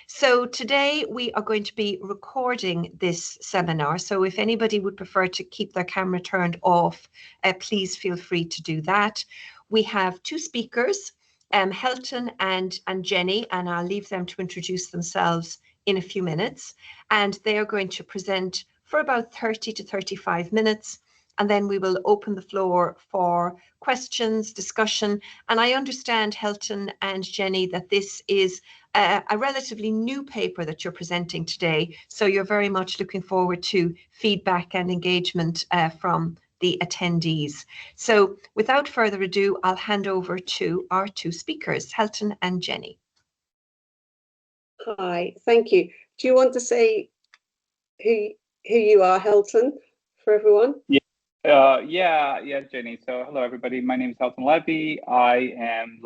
So today we are going to be recording this seminar. So if anybody would prefer to keep their camera turned off, please feel free to do that. We have two speakers, Helton and Jenny, and I'll leave them to introduce themselves in a few minutes. And they are going to present for about 30 to 35 minutes. And then we will open the floor for questions, discussion. And I understand, Helton and Jenny, that this is a relatively new paper that you're presenting today. So you're very much looking forward to feedback and engagement from the attendees. So without further ado, I'll hand over to our two speakers, Helton and Jenny. Hi, thank you. Do you want to say who you are, Helton, for everyone? Yeah, Jenny. So hello, everybody. My name is Helton Levy. I am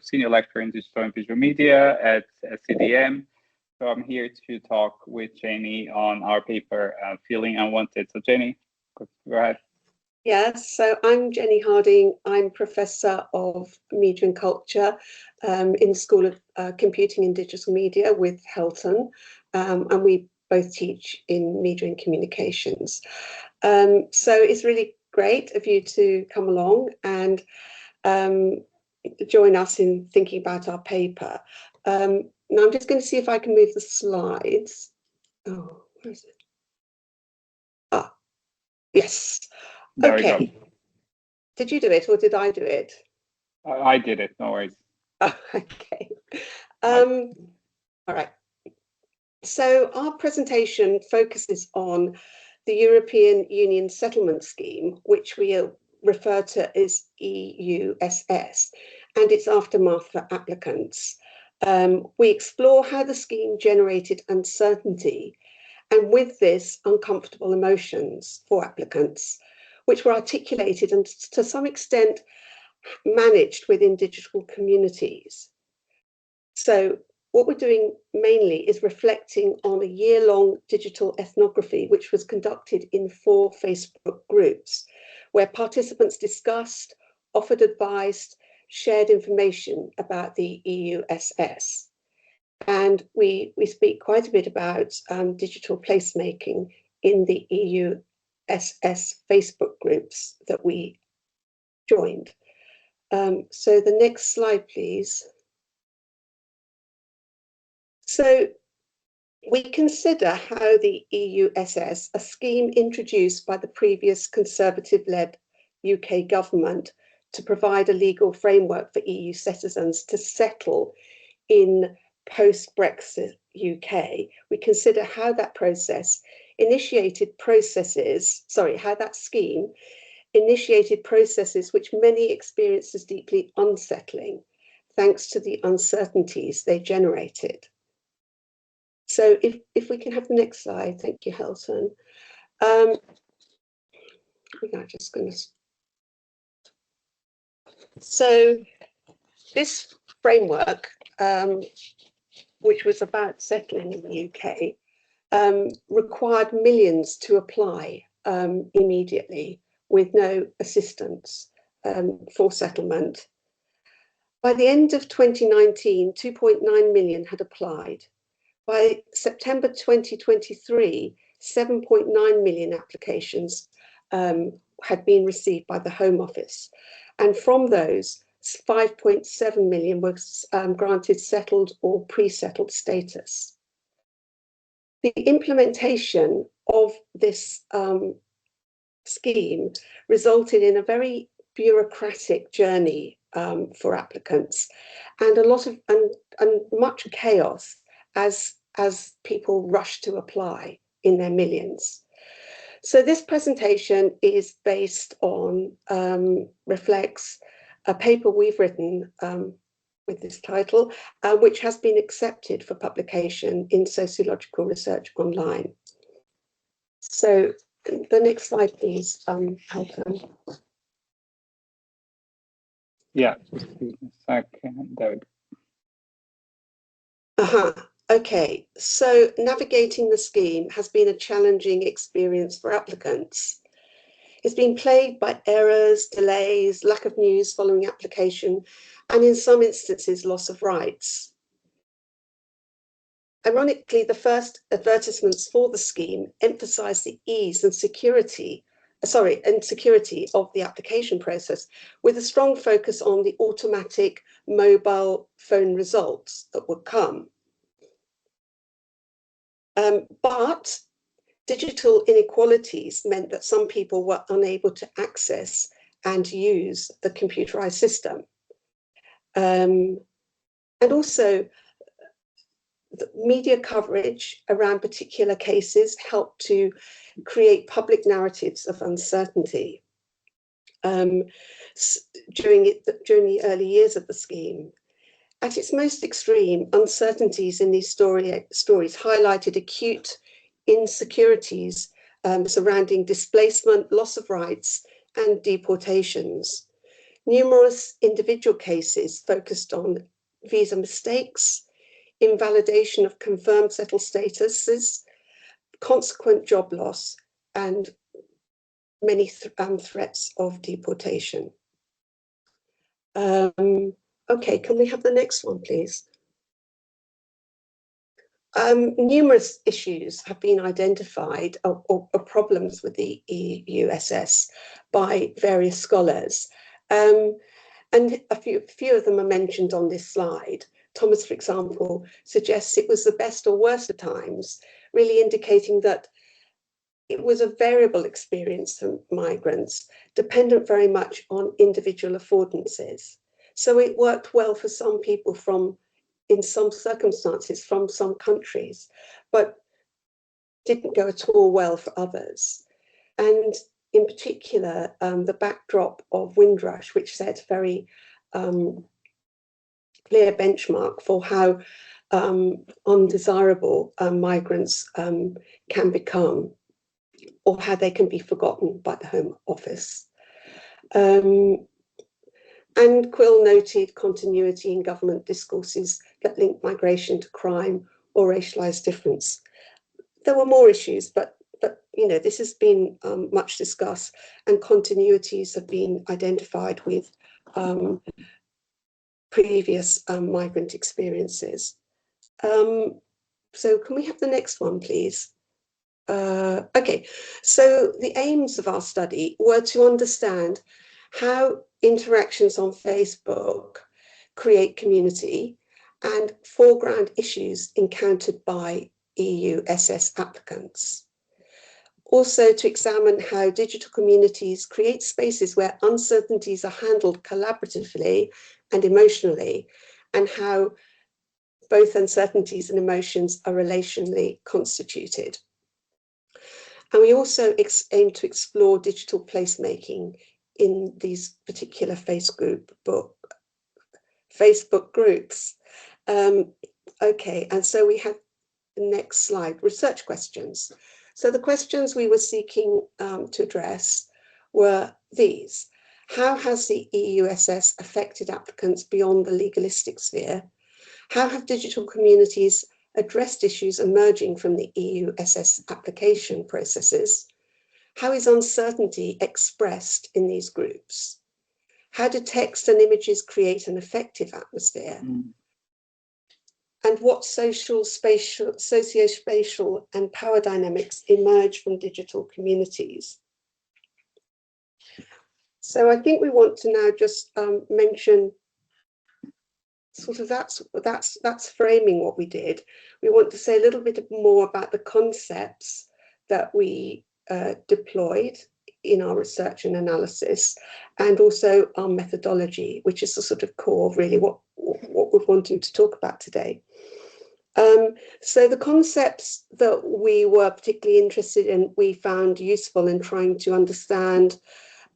senior lecturer in digital and visual media at CDM. So I'm here to talk with Jenny on our paper, Feeling Unwanted. So Jenny, go ahead. Yes, so I'm Jenny Harding. I'm Professor of Media and Culture in the School of Computing and Digital Media with Helton, and we both teach in Media and Communications. So it's really great of you to come along and join us in thinking about our paper. Now I'm just going to see if I can move the slides. Oh, where is it? Ah, yes. There okay. we go. Did you do it or did I do it? I did it, no worries. Oh, okay. All right. So our presentation focuses on the European Union Settlement Scheme, which we refer to as EUSS, and its aftermath for applicants. We explore how the scheme generated uncertainty, and with this, uncomfortable emotions for applicants, which were articulated and to some extent managed within digital communities. So what we're doing mainly is reflecting on a year-long digital ethnography, which was conducted in 4 Facebook groups, where participants discussed, offered advice, shared information about the EUSS. And we speak quite a bit about digital placemaking in the EUSS Facebook groups that we joined. So the next slide, please. So we consider how the EUSS, a scheme introduced by the previous Conservative-led UK government to provide a legal framework for EU citizens to settle in post-Brexit UK, we consider how that scheme initiated processes which many experienced as deeply unsettling, thanks to the uncertainties they generated. So if we can have the next slide, thank you, Helton. We are just going to. So this framework, which was about settling in the UK, required millions to apply immediately with no assistance for settlement. By the end of 2019, 2.9 million had applied. By September 2023, 7.9 million applications had been received by the Home Office. And from those, 5.7 million were granted settled or pre-settled status. The implementation of this scheme resulted in a very bureaucratic journey for applicants and a lot of and much chaos as people rush to apply in their millions. So this presentation is based on, reflects a paper we've written with this title, which has been accepted for publication in Sociological Research Online. So the next slide, please, Helton. Yeah, just a second. There we go. Okay, so navigating the scheme has been a challenging experience for applicants. It's been plagued by errors, delays, lack of news following application, and in some instances, loss of rights. Ironically, the first advertisements for the scheme emphasised the ease and security of the application process, with a strong focus on the automatic mobile phone results that would come. But digital inequalities meant that some people were unable to access and use the computerized system. And also, the media coverage around particular cases helped to create public narratives of uncertainty during the early years of the scheme. At its most extreme, uncertainties in these stories highlighted acute insecurities surrounding displacement, loss of rights, and deportations. Numerous individual cases focused on visa mistakes, invalidation of confirmed settled statuses, consequent job loss, and many threats of deportation. Okay, can we have the next one, please? Numerous issues have been identified, or problems with the EUSS by various scholars. And a few of them are mentioned on this slide. Thomas, for example, suggests it was the best or worst of times, really indicating that it was a variable experience for migrants, dependent very much on individual affordances. So it worked well for some people in some circumstances from some countries, but didn't go at all well for others. And in particular, the backdrop of Windrush, which set very clear benchmark for how undesirable migrants can become, or how they can be forgotten by the Home Office. And Quill noted continuity in government discourses that link migration to crime or racialized difference. There were more issues, but you know, this has been much discussed, and continuities have been identified with previous migrant experiences. So can we have the next one, please? Okay, so the aims of our study were to understand how interactions on Facebook create community and foreground issues encountered by EUSS applicants. Also to examine how digital communities create spaces where uncertainties are handled collaboratively and emotionally, and how both uncertainties and emotions are relationally constituted. And we also aim to explore digital placemaking in these particular Facebook groups. Okay, and so we have the next slide, research questions. So the questions we were seeking to address were these. How has the EUSS affected applicants beyond the legalistic sphere? How have digital communities addressed issues emerging from the EUSS application processes? How is uncertainty expressed in these groups? How do text and images create an effective atmosphere? And what socio-spatial and power dynamics emerge from digital communities? So I think we want to now just mention sort of that's framing what we did. We want to say a little bit more about the concepts that we deployed in our research and analysis, and also our methodology, which is the sort of core of really what we're wanting to talk about today. So the concepts that we were particularly interested in, we found useful in trying to understand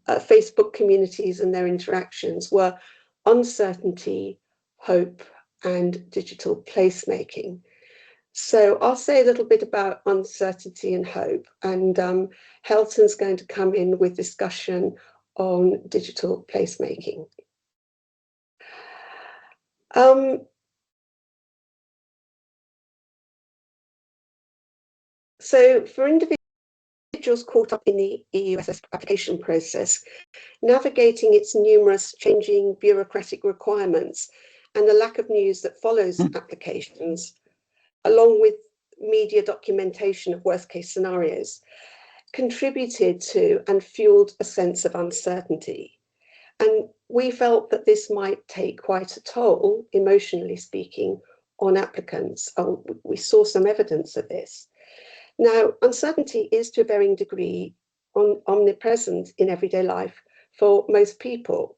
Facebook communities and their interactions, were uncertainty, hope, and digital placemaking. So I'll say a little bit about uncertainty and hope, and Helton's going to come in with discussion on digital placemaking. So for individuals caught up in the EUSS application process, navigating its numerous changing bureaucratic requirements and the lack of news that follows applications along with media documentation of worst case scenarios, contributed to and fueled a sense of uncertainty. And we felt that this might take quite a toll, emotionally speaking, on applicants. We saw some evidence of this. Now, uncertainty is to a varying degree omnipresent in everyday life for most people.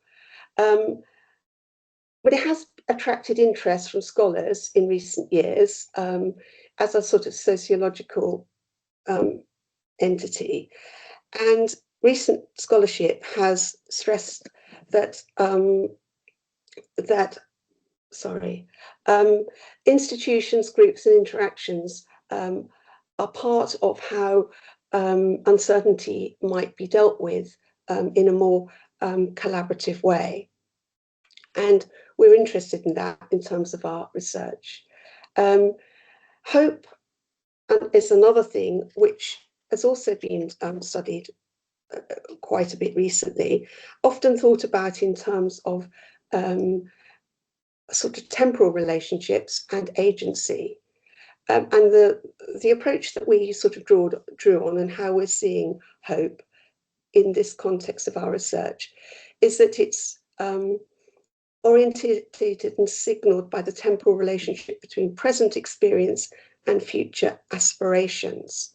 But it has attracted interest from scholars in recent years as a sort of sociological entity. And recent scholarship has stressed that institutions, groups, and interactions are part of how uncertainty might be dealt with in a more collaborative way. And we're interested in that in terms of our research. Hope is another thing which has also been studied quite a bit recently, often thought about in terms of sort of temporal relationships and agency. And the approach that we sort of drew on and how we're seeing hope in this context of our research is that it's orientated and signaled by the temporal relationship between present experience and future aspirations.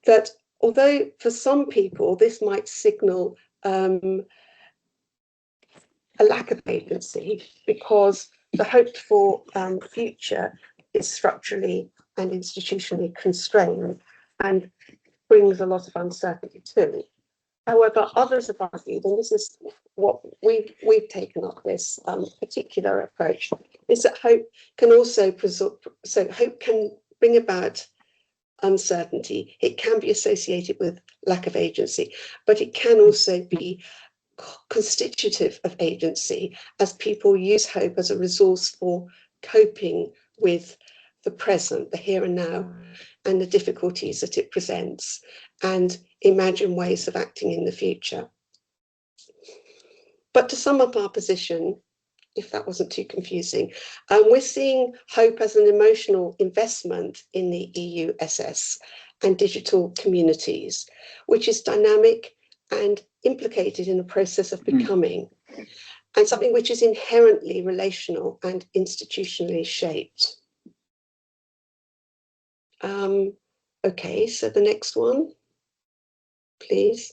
That although for some people this might signal a lack of agency because the hoped for future is structurally and institutionally constrained and brings a lot of uncertainty too. However, others have argued, and this is what we've taken up this particular approach, is that hope can also hope can bring about uncertainty. It can be associated with lack of agency, but it can also be constitutive of agency as people use hope as a resource for coping with the present, the here and now, and the difficulties that it presents, and imagine ways of acting in the future. But to sum up our position, if that wasn't too confusing, we're seeing hope as an emotional investment in the EUSS and digital communities, which is dynamic and implicated in the process of becoming, and something which is inherently relational and institutionally shaped. Okay, so the next one, please.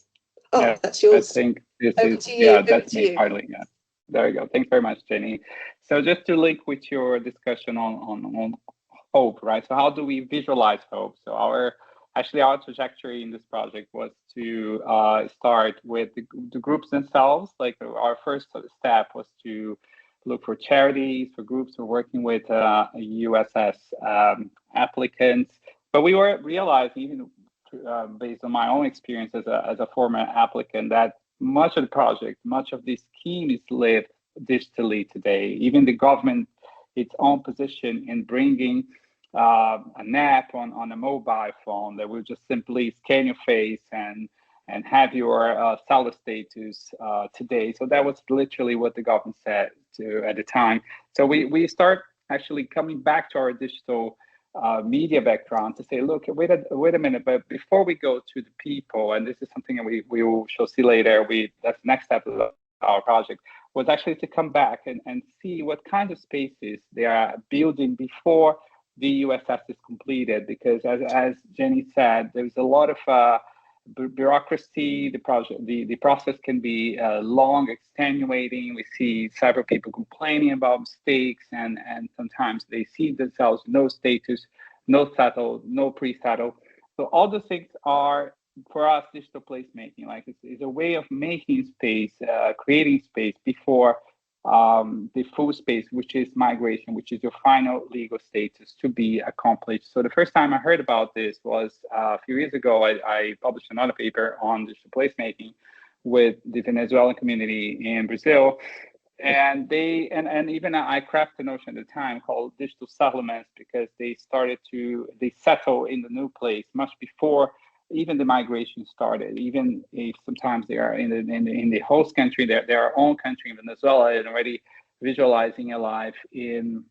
Oh, yeah, that's yours. I think this is, yeah, that's me, Harley. Yeah. There you go. Thanks very much, Jenny. So just to link with your discussion on hope, right? So how do we visualize hope? So our trajectory in this project was to start with the groups themselves. Like our first step was to look for charities, for groups who are working with EUSS applicants. But we were realizing, even based on my own experience as a former applicant, that much of the project, much of this scheme is lived digitally today. Even the government, its own position in bringing an app on a mobile phone that will just simply scan your face and have your salary status today. So that was literally what the government said at the time. So we start actually coming back to our digital media background to say, look, wait a minute, but before we go to the people, and this is something that we shall see later, that's the next step of our project, was actually to come back and see what kind of spaces they are building before the EUSS is completed. Because as Jenny said, there's a lot of bureaucracy. The process can be long, extenuating. We see several people complaining about mistakes, and sometimes they see themselves no status, no settle, no pre-settle. So all those things are, for us, digital placemaking. Like it's a way of making space, creating space before the full space, which is migration, which is your final legal status to be accomplished. So the first time I heard about this was a few years ago. I published another paper on digital placemaking with the Venezuelan community in Brazil. And even I crafted a notion at the time called digital settlements, because they settle in the new place much before even the migration started. Even if sometimes they are in the host country, their own country in Venezuela, and already visualizing a life in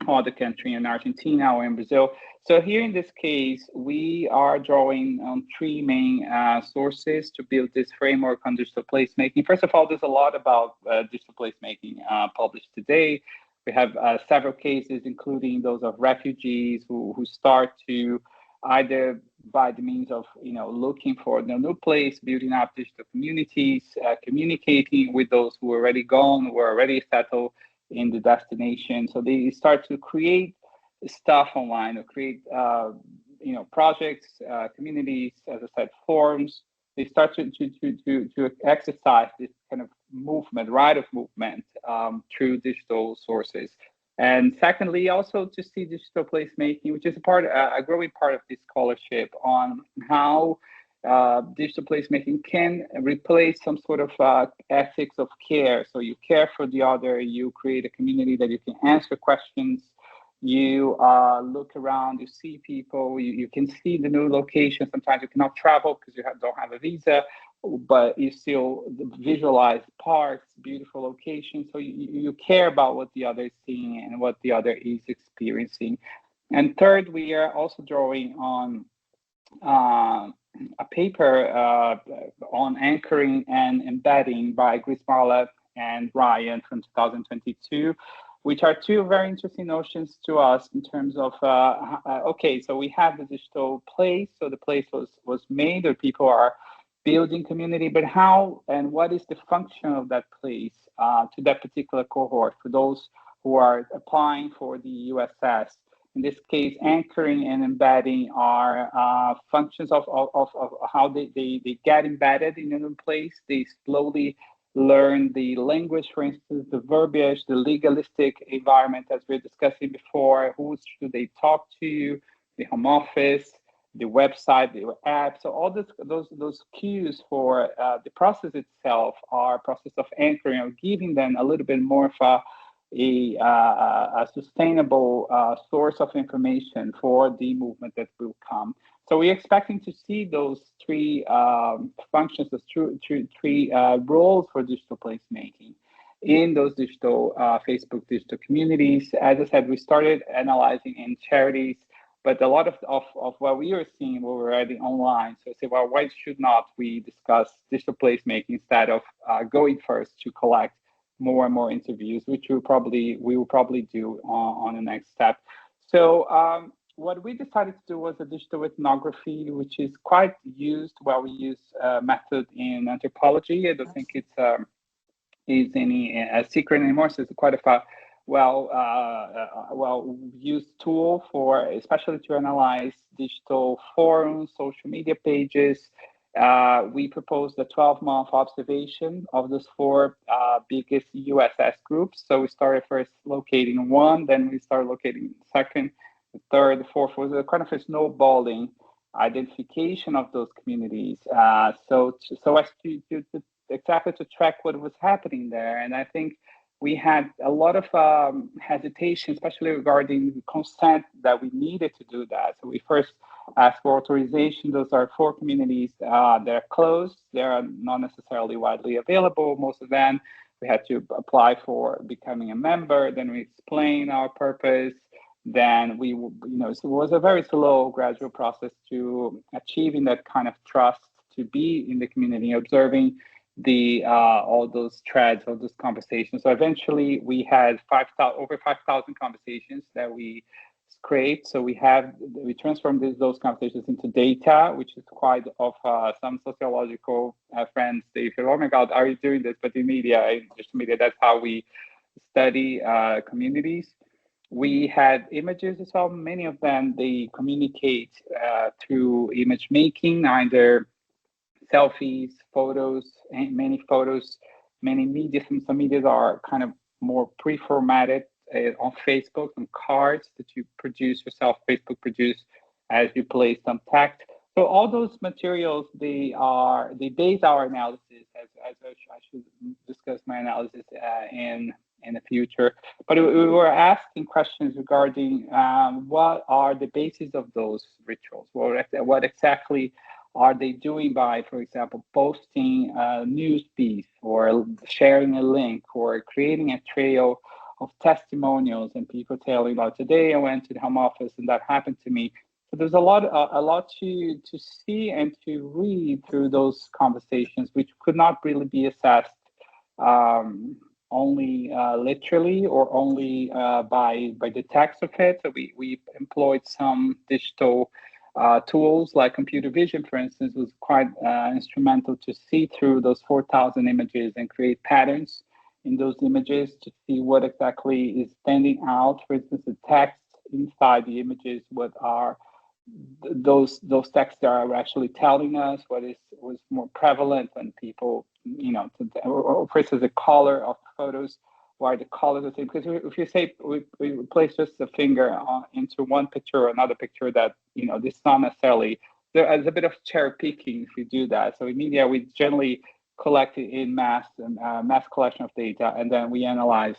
other country in Argentina or in Brazil. So here in this case, we are drawing on three main sources to build this framework on digital placemaking. First of all, there's a lot about digital placemaking published today. We have several cases, including those of refugees who start to either by the means of looking for a new place, building up digital communities, communicating with those who are already gone, who are already settled in the destination. So they start to create stuff online or create projects, communities, as I said, forums. They start to exercise this kind of movement, right of movement through digital sources. And secondly, also to see digital placemaking, which is a growing part of this scholarship on how digital placemaking can replace some sort of ethics of care. So you care for the other, you create a community that you can answer questions, you look around, you see people, you can see the new location. Sometimes you cannot travel because you don't have a visa, but you still visualize parks, beautiful locations. So you care about what the other is seeing and what the other is experiencing. And third, we are also drawing on a paper on anchoring and embedding by Chris Marlett and Ryan from 2022, which are two very interesting notions to us in terms of, okay, so we have the digital place, so the place was made, or people are building community, but how and what is the function of that place to that particular cohort for those who are applying for the EUSS? In this case, anchoring and embedding are functions of how they get embedded in a new place. They slowly learn the language, for instance, the verbiage, the legalistic environment, as we were discussing before. Who should they talk to? The home office, the website, the app. So all those cues for the process itself are a process of anchoring, or giving them a little bit more of a sustainable source of information for the movement that will come. So we're expecting to see those three functions, those three roles for digital placemaking in those digital Facebook digital communities. As I said, we started analyzing in charities, but a lot of what we are seeing were already online. So I say, well, why should not we discuss digital placemaking instead of going first to collect more and more interviews, which we will probably do on the next step. So what we decided to do was a digital ethnography, which is quite used. Well, we use a method in anthropology. I don't think it's is any secret anymore. So it's quite a well used tool for, especially to analyze digital forums, social media pages. We proposed a 12-month observation of those four biggest EUSS groups. So we started first locating one, then we started locating the second, the third, the fourth. Was a kind of a snowballing identification of those communities. So as to exactly to track what was happening there. And I think we had a lot of hesitation, especially regarding consent, that we needed to do that. So we first asked for authorization. Those are four communities that are closed. They are not necessarily widely available, most of them. We had to apply for becoming a member. Then we explain our purpose. Then we, so it was a very slow, gradual process to achieving that kind of trust, to be in the community, observing all those threads, all those conversations. So eventually we had over 5,000 conversations that we scraped. So we transformed those conversations into data, which is quite of some sociological friends. They feel, oh my God, are you doing this? But in digital media, that's how we study communities. We had images as well. Many of them, they communicate through image making, either selfies, photos, and many media. Some media are kind of more pre-formatted on Facebook, and cards that you produce yourself, Facebook produce as you place some text. So all those materials, they base our analysis, as I should discuss my analysis in the future. But we were asking questions regarding what are the bases of those rituals? What exactly are they doing by, for example, posting a news piece, or sharing a link, or creating a trail of testimonials and people telling about today I went to the Home Office and that happened to me. So there's a lot to see and to read through those conversations, which could not really be assessed only literally or only by the text of it. So we employed some digital tools like computer vision, for instance, was quite instrumental to see through those 4,000 images and create patterns in those images to see what exactly is standing out. For instance, the text inside the images, what are those texts that are actually telling us, what was more prevalent when people, or for instance, the color of photos, why the colors are the same. Because if you say we place just a finger into one picture or another picture, that this is not necessarily, there's a bit of cherry picking if you do that. So in media, we generally collect it in mass collection of data, and then we analyze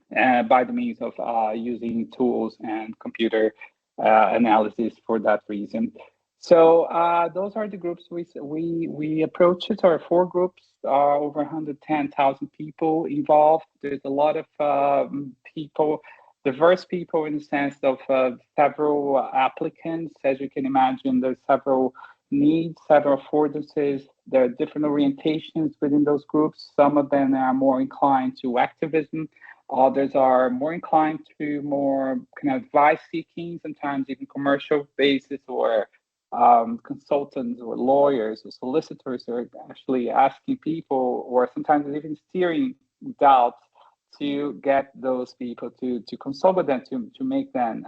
by the means of using tools and computer analysis for that reason. So those are the groups we approached. It are 4 groups, over 110,000 people involved. There's a lot of people, diverse people in the sense of several applicants. As you can imagine, there's several needs, several affordances. There are different orientations within those groups. Some of them are more inclined to activism. Others are more inclined to more kind of advice seeking, sometimes even commercial basis, or consultants or lawyers or solicitors are actually asking people, or sometimes even steering doubts to get those people to consult with them to make them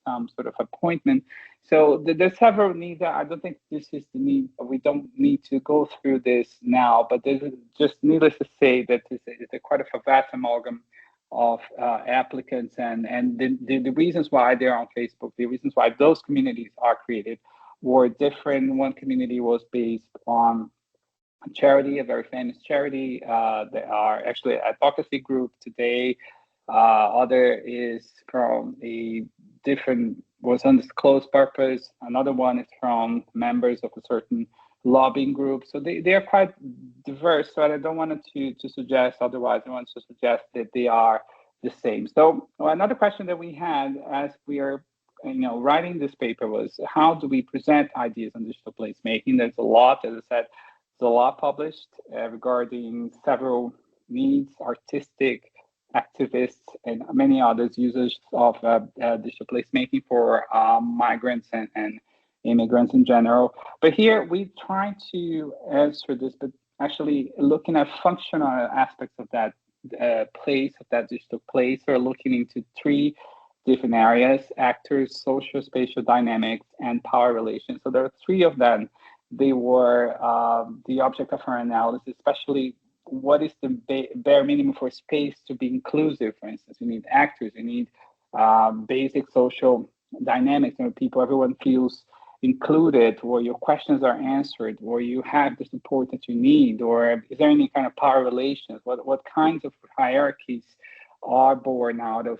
some sort of appointment. So there's several needs. I don't think this is the need. We don't need to go through this now, but there's just needless to say that it's quite a vast amalgam of applicants and the reasons why they're on Facebook, the reasons why those communities are created were different. One community was based on charity, a very famous charity. They are actually an advocacy group today. Other is from a different, was undisclosed purpose. Another one is from members of a certain lobbying group. So they are quite diverse. So I don't want to suggest otherwise. I want to suggest that they are the same. So another question that we had as we are writing this paper was, how do we present ideas on digital placemaking? There's a lot, as I said, there's a lot published regarding several needs, artistic, activists, and many others users of digital placemaking for migrants and immigrants in general. But here we try to answer this, but actually looking at functional aspects of that place, of that digital place, or looking into 3 different areas: actors, social spatial dynamics, and power relations. So there are 3 of them. They were the object of our analysis, especially what is the bare minimum for space to be inclusive. For instance, you need actors, you need basic social dynamics, people, everyone feels included, or your questions are answered, or you have the support that you need, or is there any kind of power relations? What kinds of hierarchies are born out of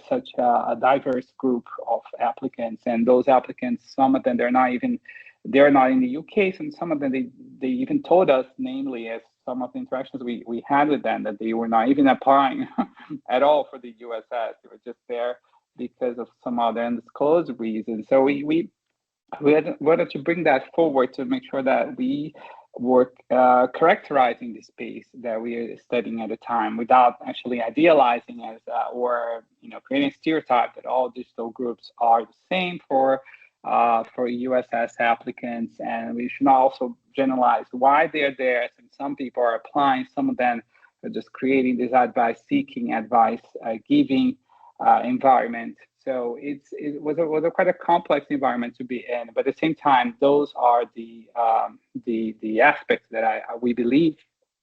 such a diverse group of applicants? And those applicants, some of them, they're not in the UK, and some of them they even told us, namely, as some of the interactions we had with them, that they were not even applying at all for the EUSS. They were just there because of some other undisclosed reasons. So we wanted to bring that forward to make sure that we were characterizing the space that we are studying at the time without actually idealizing as or creating a stereotype that all digital groups are the same for EUSS applicants, and we should not also generalize why they're there. And some people are applying, some of them are just creating this advice seeking, advice giving environment. So it was a quite a complex environment to be in, but at the same time, those are the aspects that we believe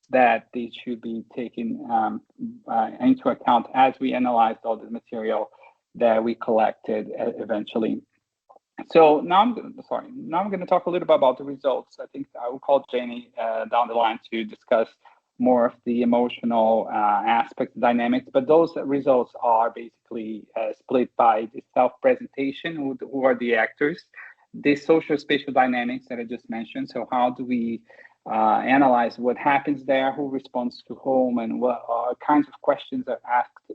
that they should be taken into account as we analyzed all the material that we collected eventually. So now I'm going to talk a little bit about the results. I think I will call Jenny down the line to discuss more of the emotional aspects, dynamics, but those results are basically split by the self-presentation, who are the actors, the social spatial dynamics that I just mentioned. So how do we analyze what happens there, who responds to whom, and what kinds of questions are asked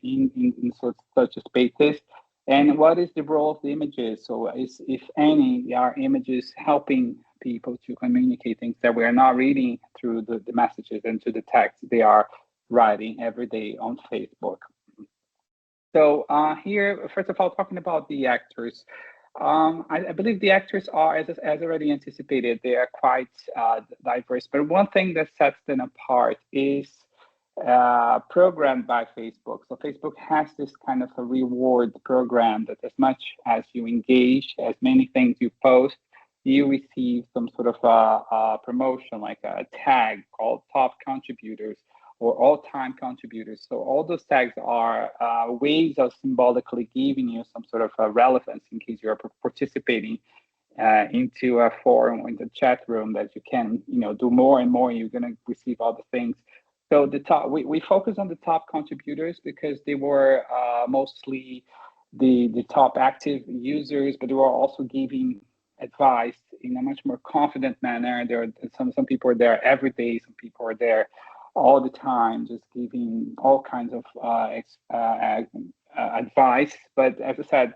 in such spaces, and what is the role of the images. So if any, are images helping people to communicate things that we are not reading through the messages and to the text they are writing every day on Facebook. So here, first of all, talking about the actors, I believe the actors are, as already anticipated, they are quite diverse. But one thing that sets them apart is programmed by Facebook. So Facebook has this kind of a reward program that as much as you engage, as many things you post, you receive some sort of a promotion, like a tag called top contributors or all-time contributors. So all those tags are ways of symbolically giving you some sort of relevance in case you're participating into a forum or in the chat room, that you can, do more and more. You're going to receive all the things. So the top, we focus on the top contributors because they were mostly the top active users, but they were also giving advice in a much more confident manner. There are some people are there every day. Some people are there all the time, just giving all kinds of advice. But as I said,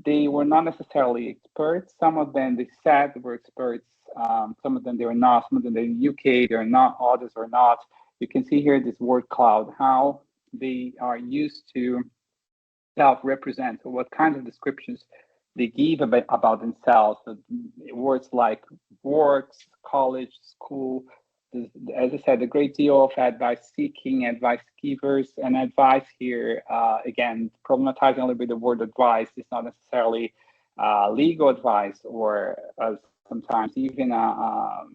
they were not necessarily experts. Some of them, they said they were experts. Some of them, they were not. Some of them, they're in the UK, they're not. Others are not. You can see here this word cloud, how they are used to self-represent. So what kinds of descriptions they give about themselves. So words like works, college, school. As I said, a great deal of advice seeking, advice givers, and advice here, again, problematizing a little bit the word advice. It's not necessarily legal advice or sometimes even a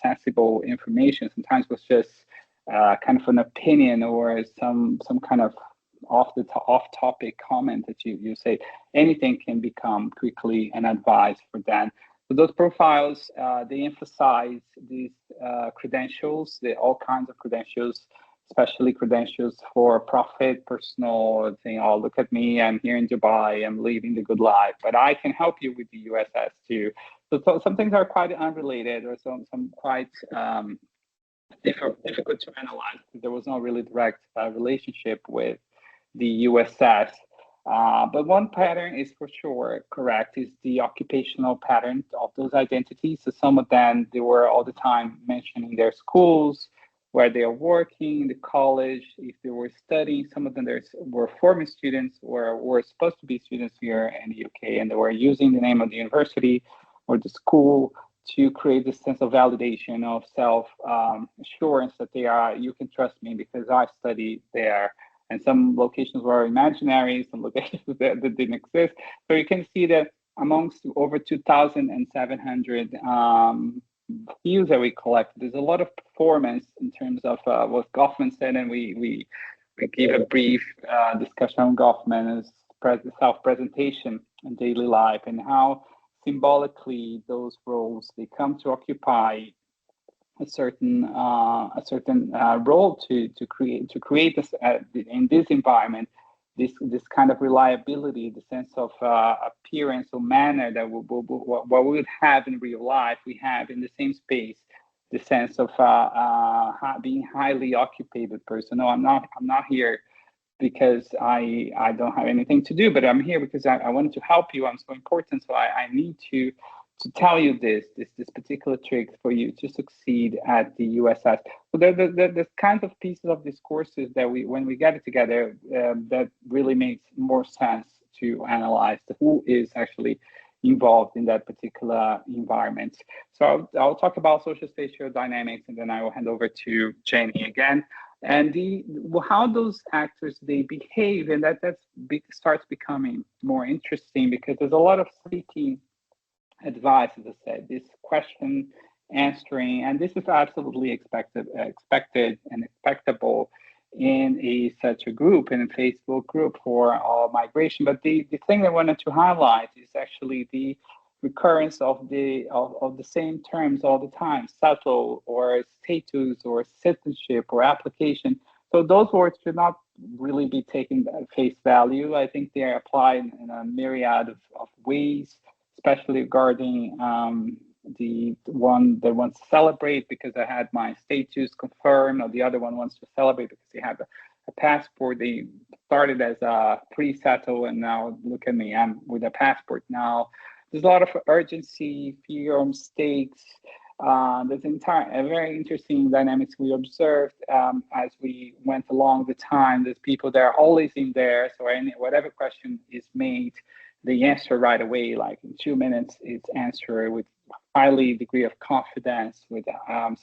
sensible information. Sometimes it was just kind of an opinion or some kind of off-topic comment that you say. Anything can become quickly an advice for them. So those profiles, they emphasize these credentials, all kinds of credentials, especially credentials for profit, personal, saying, oh, look at me, I'm here in Dubai, I'm living the good life, but I can help you with the EUSS too. So some things are quite unrelated, or some quite difficult to analyze. There was no really direct relationship with the EUSS. But one pattern is for sure correct, is the occupational pattern of those identities. So some of them, they were all the time mentioning their schools, where they are working, the college, if they were studying. Some of them were former students or were supposed to be students here in the UK, and they were using the name of the university or the school to create this sense of validation, of self-assurance that you can trust me because I studied there. And some locations were imaginary, some locations that didn't exist. So you can see that amongst over 2,700 views that we collected, there's a lot of performance in terms of what Goffman said, and we gave a brief discussion on Goffman's self-presentation in daily life and how symbolically those roles, they come to occupy a certain role to create this in this environment, this kind of reliability, the sense of appearance or manner that what we would have in real life, we have in the same space, the sense of being highly occupied person. No, I'm not here because I don't have anything to do, but I'm here because I wanted to help you. I'm so important, so I need to tell you this particular trick for you to succeed at the EUSS. So the kinds of pieces of discourses that when we get it together, that really makes more sense to analyze who is actually involved in that particular environment. So I'll talk about social spatial dynamics, and then I will hand over to Jenny again. And how those actors, they behave, and that starts becoming more interesting because there's a lot of seeking advice, as I said, this question answering, and this is absolutely expected and expectable in such a group, in a Facebook group for migration. But the thing I wanted to highlight is actually the recurrence of the same terms all the time: settle, or status, or citizenship, or application. So those words should not really be taken at face value. I think they are applied in a myriad of ways, especially regarding the one that wants to celebrate because I had my status confirmed, or the other one wants to celebrate because they have a passport. They started as a pre-settle, and now look at me, I'm with a passport now. There's a lot of urgency, fear of mistakes. There's a very interesting dynamics we observed as we went along the time. There's people that are always in there, so whatever question is made, they answer right away, like in 2 minutes, it's answered with highly degree of confidence, with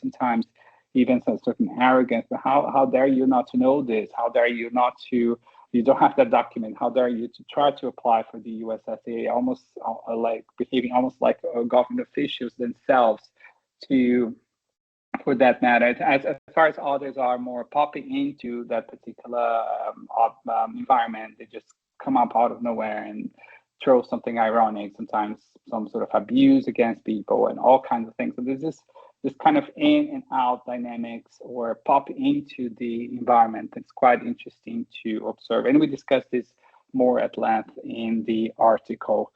sometimes even some certain arrogance. But how dare you not to know this? How dare you not to? You don't have that document. How dare you to try to apply for the EUSS? Almost like behaving almost like government officials themselves. For that matter, as far as others are more popping into that particular environment, they just come up out of nowhere and throw something ironic, sometimes some sort of abuse against people and all kinds of things. So there's this kind of in and out dynamics or pop into the environment. It's quite interesting to observe. And we discussed this more at length in the article.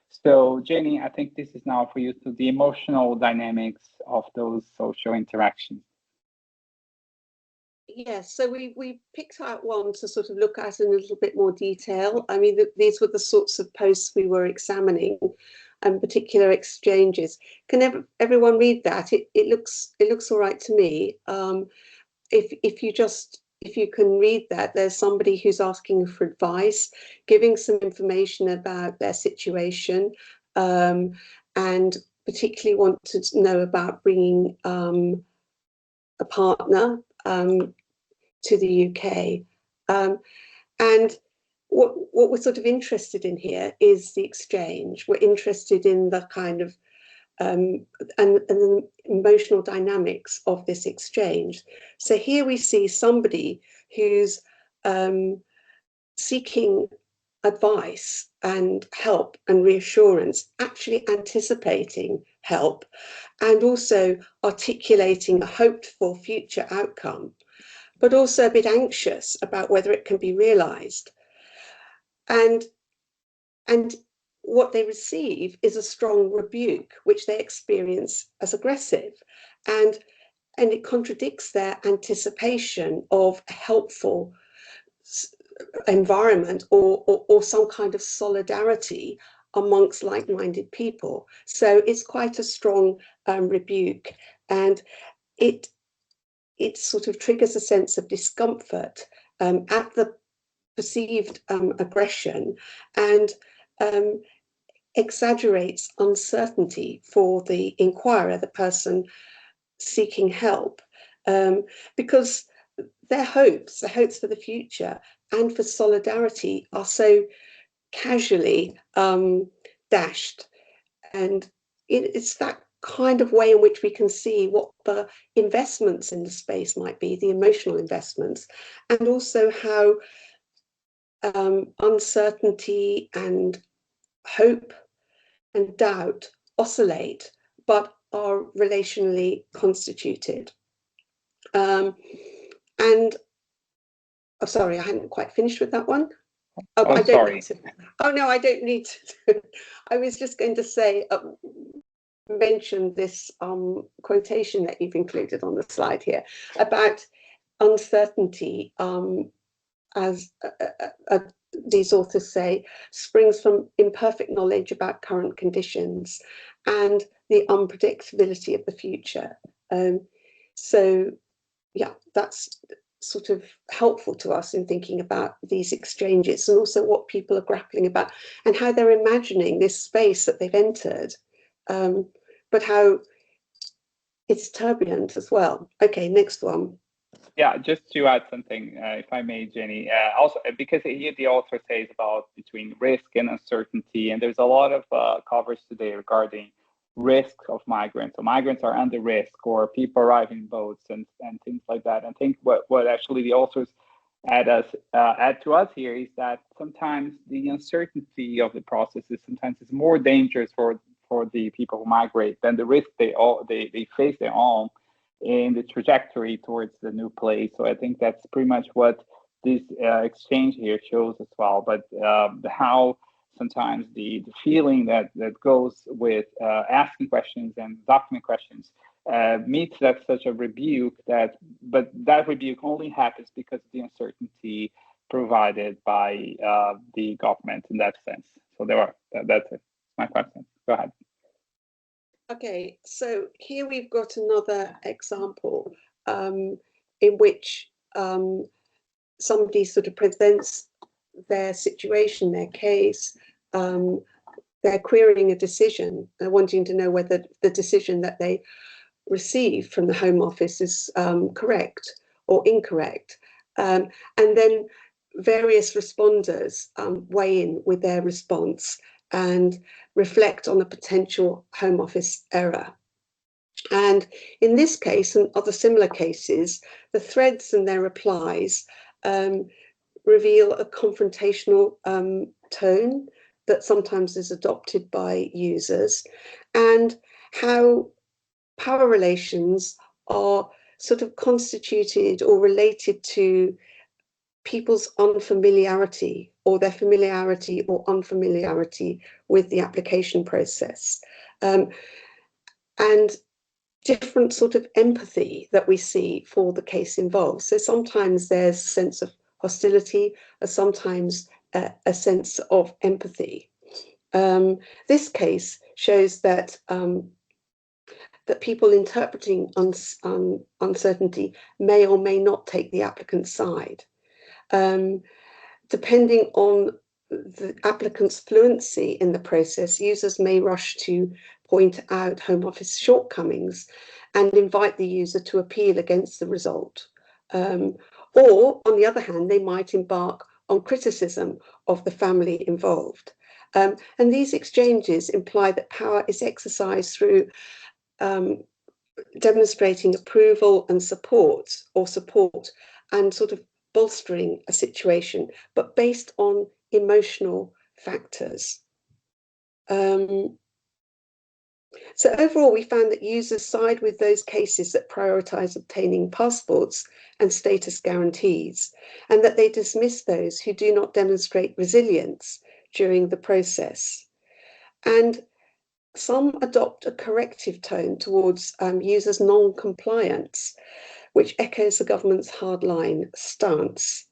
So Jenny, I think this is now for you, to the emotional dynamics of those social interactions. Yes, so we picked out one to sort of look at in a little bit more detail. I mean, these were the sorts of posts we were examining and particular exchanges. Can everyone read that? It looks all right to me. If you can read that, there's somebody who's asking for advice, giving some information about their situation, and particularly want to know about bringing a partner to the UK. And what we're sort of interested in here is the exchange. We're interested in the kind of and the emotional dynamics of this exchange. So here we see somebody who's seeking advice and help and reassurance, actually anticipating help, and also articulating a hoped for future outcome, but also a bit anxious about whether it can be realized. And what they receive is a strong rebuke, which they experience as aggressive. And it contradicts their anticipation of a helpful environment or some kind of solidarity amongst like-minded people. So it's quite a strong rebuke, and it sort of triggers a sense of discomfort at the perceived aggression, and exaggerates uncertainty for the inquirer, the person seeking help, because their hopes for the future and for solidarity are so casually dashed. And it's that kind of way in which we can see what the investments in the space might be, the emotional investments, and also how uncertainty and hope and doubt oscillate, but are relationally constituted. And I'm sorry, I hadn't quite finished with that one. Oh, I don't sorry. need to. Oh no, I don't need to. I was just going to say, mention this quotation that you've included on the slide here about uncertainty, as these authors say, springs from imperfect knowledge about current conditions and the unpredictability of the future. So yeah, that's sort of helpful to us in thinking about these exchanges, and also what people are grappling about and how they're imagining this space that they've entered, but how it's turbulent as well. Okay, next one. Yeah, just to add something, if I may, Jenny, also because here the author says about between risk and uncertainty, and there's a lot of coverage today regarding risk of migrants. So migrants are under risk, or people arrive in boats and things like that. And I think what actually the authors add to us here is that sometimes the uncertainty of the process is more dangerous for the people who migrate than the risk they face their own in the trajectory towards the new place. So I think that's pretty much what this exchange here shows as well. But how sometimes the feeling that goes with asking questions and document questions meets that such a rebuke but that rebuke only happens because of the uncertainty provided by the government in that sense. So that's it. My question. Go ahead. Okay, so here we've got another example in which somebody sort of presents their situation, their case. They're querying a decision. They're wanting to know whether the decision that they received from the Home Office is correct or incorrect. And then various responders weigh in with their response and reflect on a potential Home Office error. And in this case and other similar cases, the threads and their replies reveal a confrontational tone that sometimes is adopted by users, and how power relations are sort of constituted or related to people's unfamiliarity or their familiarity or unfamiliarity with the application process, and different sort of empathy that we see for the case involved. So sometimes there's a sense of hostility, or sometimes a sense of empathy. This case shows that that people interpreting uncertainty may or may not take the applicant's side. Depending on the applicant's fluency in the process, users may rush to point out Home Office shortcomings and invite the user to appeal against the result. Or, on the other hand, they might embark on criticism of the family involved. And these exchanges imply that power is exercised through demonstrating approval and support and sort of bolstering a situation, but based on emotional factors. So overall, we found that users side with those cases that prioritise obtaining passports and status guarantees, and that they dismiss those who do not demonstrate resilience during the process. And some adopt a corrective tone towards users' non-compliance, which echoes the government's hardline stance.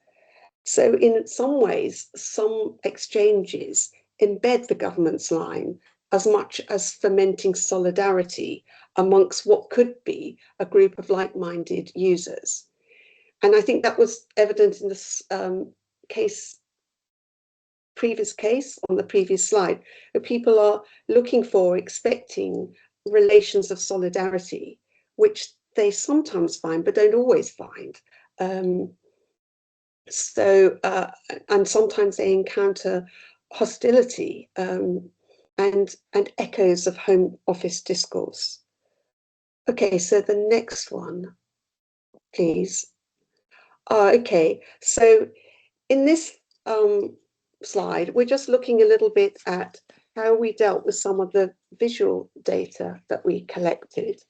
So in some ways, some exchanges embed the government's line as much as fomenting solidarity amongst what could be a group of like-minded users. And I think that was evident in this previous case on the previous slide, where people are looking for, expecting relations of solidarity, which they sometimes find but don't always find. And sometimes they encounter hostility and echoes of Home Office discourse. Okay, so the next one, please. Okay, so in this slide, we're just looking a little bit at how we dealt with some of the visual data that we collected.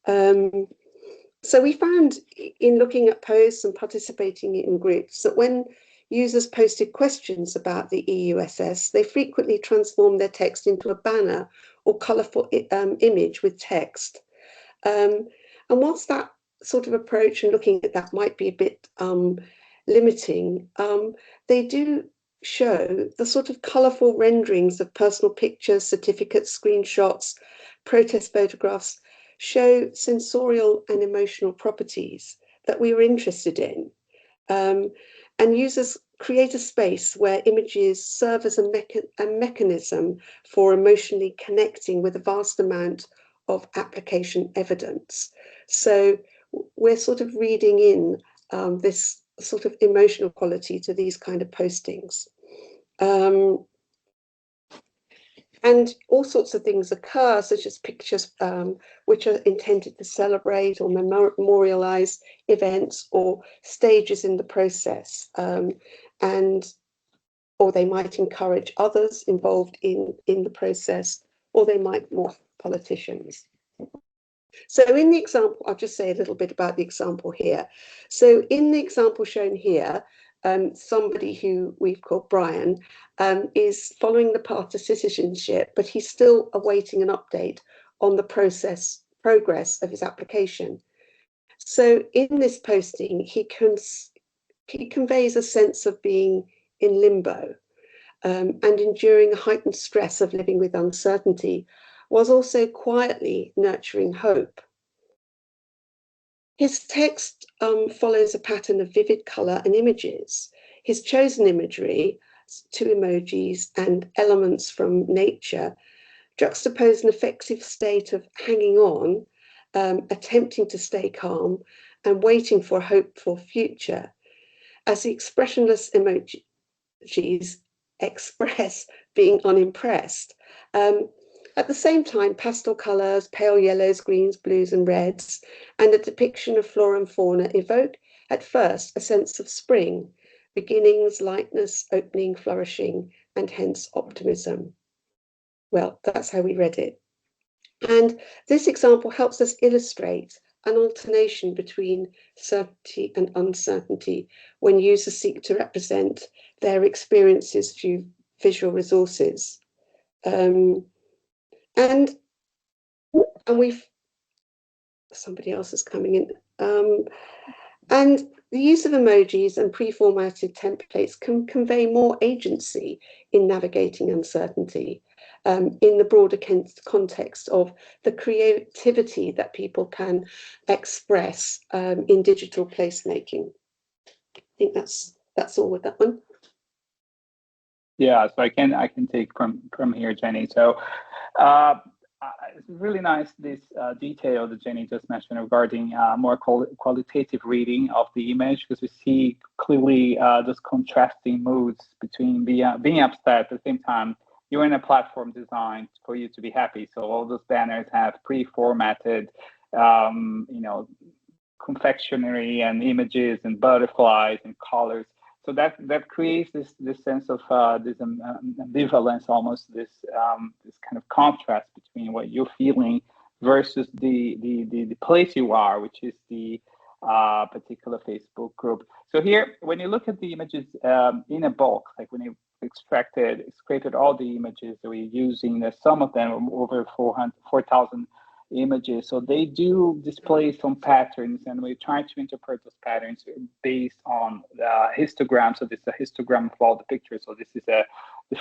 So we found in looking at posts and participating in groups that when users posted questions about the EUSS, they frequently transformed their text into a banner or colourful image with text. And whilst that sort of approach and looking at that might be a bit limiting, they do show the sort of colourful renderings of personal pictures, certificates, screenshots, protest photographs, show sensorial and emotional properties that we were interested in. And users create a space where images serve as a mechanism for emotionally connecting with a vast amount of application evidence. So we're sort of reading in this sort of emotional quality to these kind of postings. And all sorts of things occur, such as pictures which are intended to celebrate or memorialize events or stages in the process, or they might encourage others involved in the process, or they might morph politicians. So in the example, I'll just say a little bit about the example here. So in the example shown here, somebody who we've called Brian, is following the path to citizenship, but he's still awaiting an update on the progress of his application. So in this posting, he conveys a sense of being in limbo and enduring a heightened stress of living with uncertainty, whilst also quietly nurturing hope. His text follows a pattern of vivid colour and images. His chosen imagery, 2 emojis and elements from nature, juxtapose an effective state of hanging on, attempting to stay calm and waiting for a hopeful future, as the expressionless emojis express being unimpressed. At the same time, pastel colours, pale yellows, greens, blues and reds, and a depiction of flora and fauna evoke at first a sense of spring, beginnings, lightness, opening, flourishing, and hence optimism. Well, that's how we read it. And this example helps us illustrate an alternation between certainty and uncertainty when users seek to represent their experiences through visual resources. And somebody else is coming in. And the use of emojis and pre-formatted templates can convey more agency in navigating uncertainty in the broader context of the creativity that people can express in digital placemaking. I think that's all with that one. Yeah, so I can take from here, Jenny. So it's really nice, this detail that Jenny just mentioned regarding more qualitative reading of the image, because we see clearly those contrasting moods between being upset at the same time you're in a platform designed for you to be happy. So all those banners have pre-formatted, confectionery and images and butterflies and colors. So that creates this sense of this ambivalence, almost this kind of contrast between what you're feeling versus the place you are, which is the particular Facebook group. So here, when you look at the images in a bulk, like when you scraped all the images that we're using, there's some of them over 4,000 images. So they do display some patterns, and we try to interpret those patterns based on the histogram. So this is a histogram of all the pictures. So this is the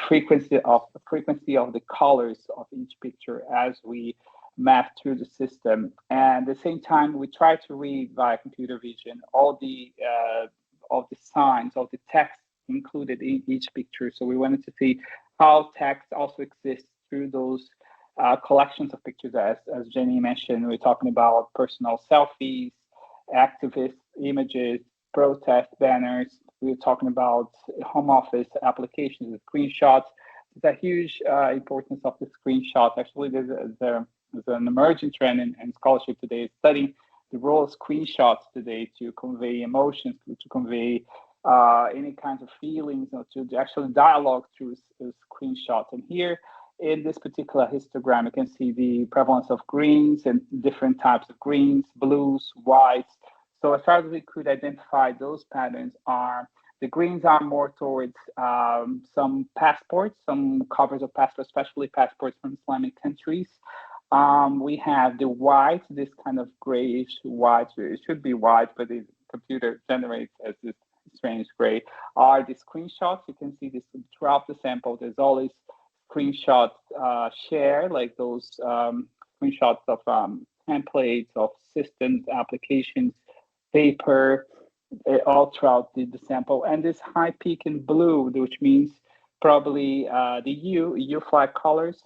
frequency of the colors of each picture as we map through the system. And at the same time, we try to read via computer vision all the signs, all the text included in each picture. So we wanted to see how text also exists through those collections of pictures. As Jenny mentioned, we're talking about personal selfies, activist images, protest banners. We're talking about home office applications with screenshots. There's a huge importance of the screenshot. Actually, there's an emerging trend in scholarship today studying the role of screenshots today to convey emotions, to convey any kinds of feelings, to actually dialogue through screenshots. And here, in this particular histogram, you can see the prevalence of greens and different types of greens, blues, whites. So as far as we could identify, those patterns the greens are more towards some passports, some covers of passports, especially passports from Islamic countries. We have the white, this kind of grayish white, it should be white, but the computer generates as this strange gray, are the screenshots. You can see this throughout the sample. There's always screenshots shared, like those screenshots of templates, of systems, applications, paper, all throughout the sample. And this high peak in blue, which means probably the EU flag colors,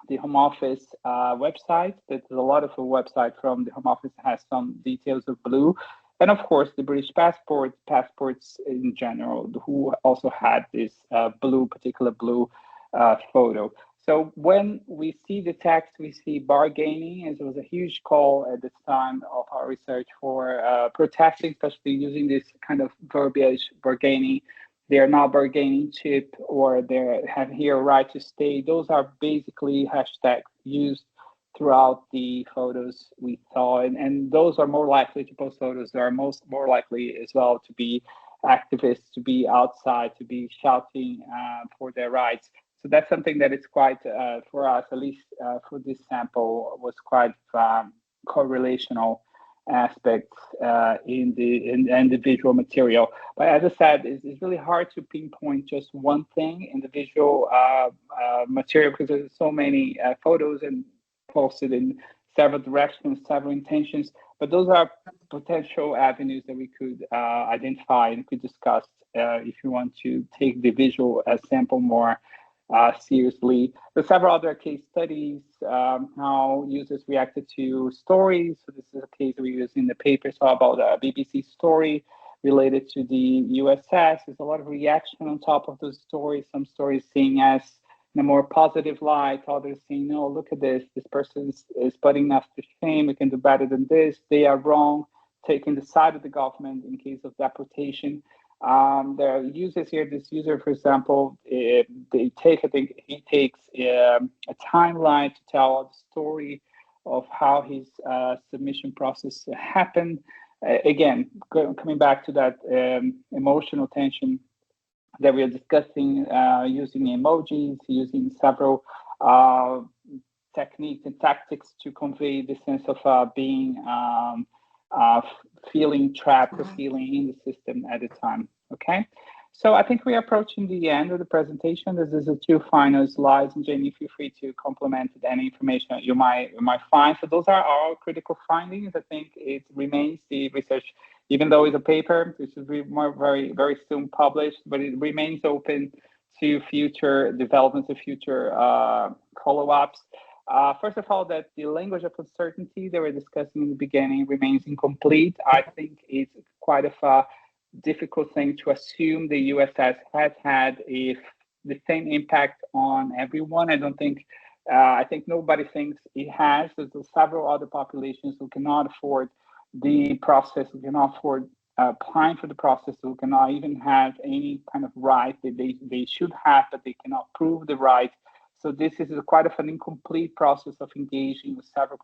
the Home Office website. There's a lot of a website from the Home Office has some details of blue. And of course, the British passports in general, who also had this particular blue photo. So when we see the text, we see bargaining, as there was a huge call at this time of our research for protesting, especially using this kind of verbiage, bargaining. They are not bargaining cheap, or they have here a right to stay. Those are basically hashtags used throughout the photos we saw, and those are more likely to post photos that are more likely as well to be activists to be outside, to be shouting for their rights. So that's something that is quite, for us, at least for this sample, was quite correlational aspects in the visual material. But as I said, it's really hard to pinpoint just one thing in the visual material, because there's so many photos and posted in several directions, several intentions. But those are potential avenues that we could identify and could discuss if you want to take the visual sample more seriously. There's several other case studies, how users reacted to stories. So this is a case we use in the paper, so about a BBC story related to the EUSS. There's a lot of reaction on top of those stories. Some stories seen as in a more positive light, others saying, no, look at this person is putting us to shame, we can do better than this, they are wrong, taking the side of the government in case of deportation. There are users here. This user, for example, I think he takes a timeline to tell the story of how his submission process happened. Again, coming back to that emotional tension that we are discussing, using emojis, using several techniques and tactics to convey the sense of being feeling trapped or feeling in the system at the time. Okay, so I think we are approaching the end of the presentation. This is the two final slides, and Jenny, feel free to complement with any information you might find. So those are our critical findings. I think it remains the research, even though it's a paper, this will be very, very soon published, but it remains open to future developments, to future follow-ups. First of all, that the language of uncertainty that we're discussing in the beginning remains incomplete. I think it's quite a difficult thing to assume the EUSS has had the same impact on everyone. I think nobody thinks it has. There's several other populations who cannot afford the process, who cannot afford applying for the process, who cannot even have any kind of right that they should have, but they cannot prove the right. So this is quite an incomplete process of engaging with several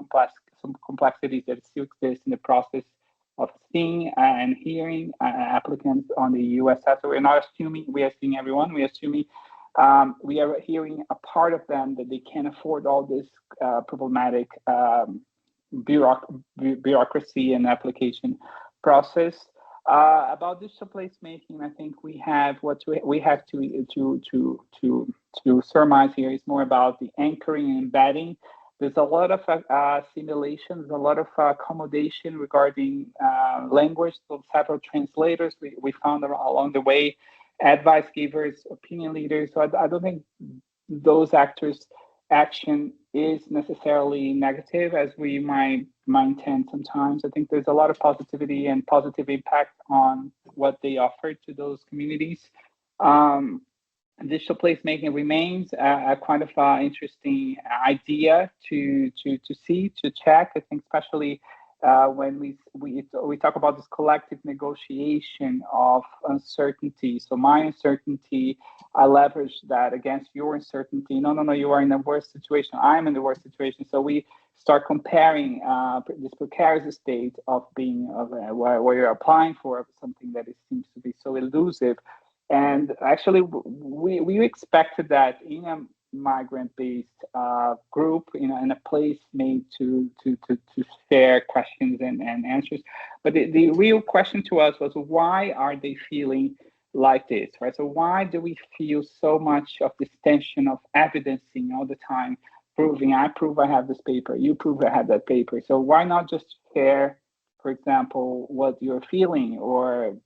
complexities that still exist in the process of seeing and hearing applicants on the EUSS. So we're not assuming we are seeing everyone. We're assuming we are hearing a part of them that they can't afford all this problematic bureaucracy and application process. About digital placemaking, I think we have we have to surmise here is more about the anchoring and embedding. There's a lot of simulations, a lot of accommodation regarding language. So several translators we found along the way, advice givers, opinion leaders. So I don't think those actors' action is necessarily negative as we might intend sometimes. I think there's a lot of positivity and positive impact on what they offer to those communities. Digital placemaking remains a kind of interesting idea to see, to check. I think especially when we talk about this collective negotiation of uncertainty. So my uncertainty, I leverage that against your uncertainty. No, you are in a worse situation. I'm in the worst situation. So we start comparing this precarious state of being where you're applying for something that seems to be so elusive. And actually, we expected that in a migrant-based group, in a place made to share questions and answers. But the real question to us was, why are they feeling like this, right? So why do we feel so much of this tension of evidencing all the time, proving, I prove I have this paper, you prove I have that paper. So why not just share, for example, what you're feeling or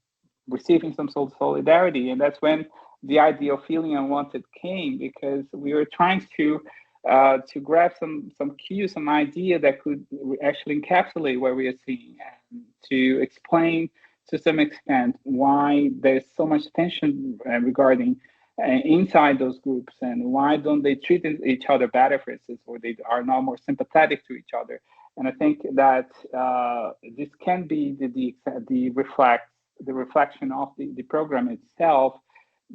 receiving some sort of solidarity? And that's when the idea of feeling unwanted came, because we were trying to grab some cues, some idea that could actually encapsulate what we are seeing, and to explain to some extent why there's so much tension regarding inside those groups, and why don't they treat each other better, for instance, or they are now more sympathetic to each other. And I think that this can be the reflection of the program itself,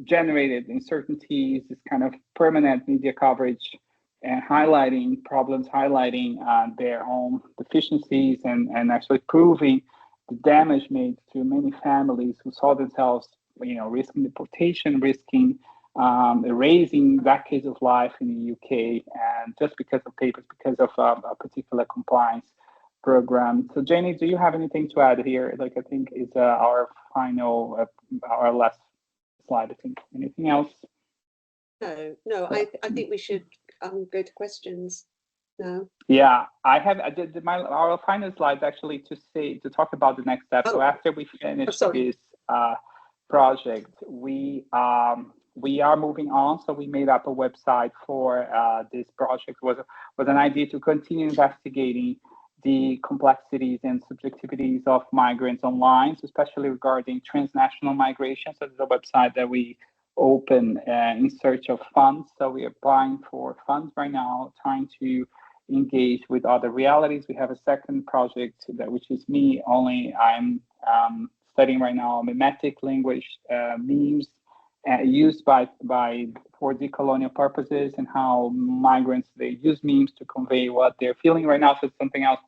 generated uncertainties, this kind of permanent media coverage, and highlighting problems, highlighting their own deficiencies, and actually proving the damage made to many families who saw themselves, risking deportation, risking erasing decades of life in the UK, and just because of papers, because of a particular compliance program. So, Jenny, do you have anything to add here? Like, I think is our final, our last slide. I think. Anything else? No. I think we should go to questions now. Yeah, I have our final slide actually to talk about the next step. So after we finish this project, we are moving on. So we made up a website for this project. Was an idea to continue investigating the complexities and subjectivities of migrants online, so especially regarding transnational migration. So there's a website that we open in search of funds. So we're applying for funds right now, trying to engage with other realities. We have a second project which is me. Only I'm studying right now mimetic language memes used for decolonial purposes, and how migrants, they use memes to convey what they're feeling right now. So it's something else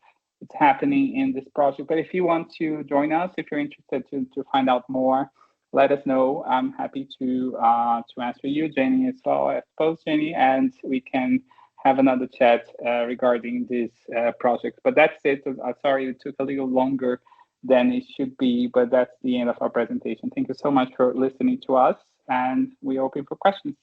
that's happening in this project. But if you want to join us, if you're interested to find out more, let us know. I'm happy to answer you, Jenny, as well, I suppose, Jenny, and we can have another chat regarding this project. But that's it. Sorry, it took a little longer than it should be, but that's the end of our presentation. Thank you so much for listening to us, and we're open for questions.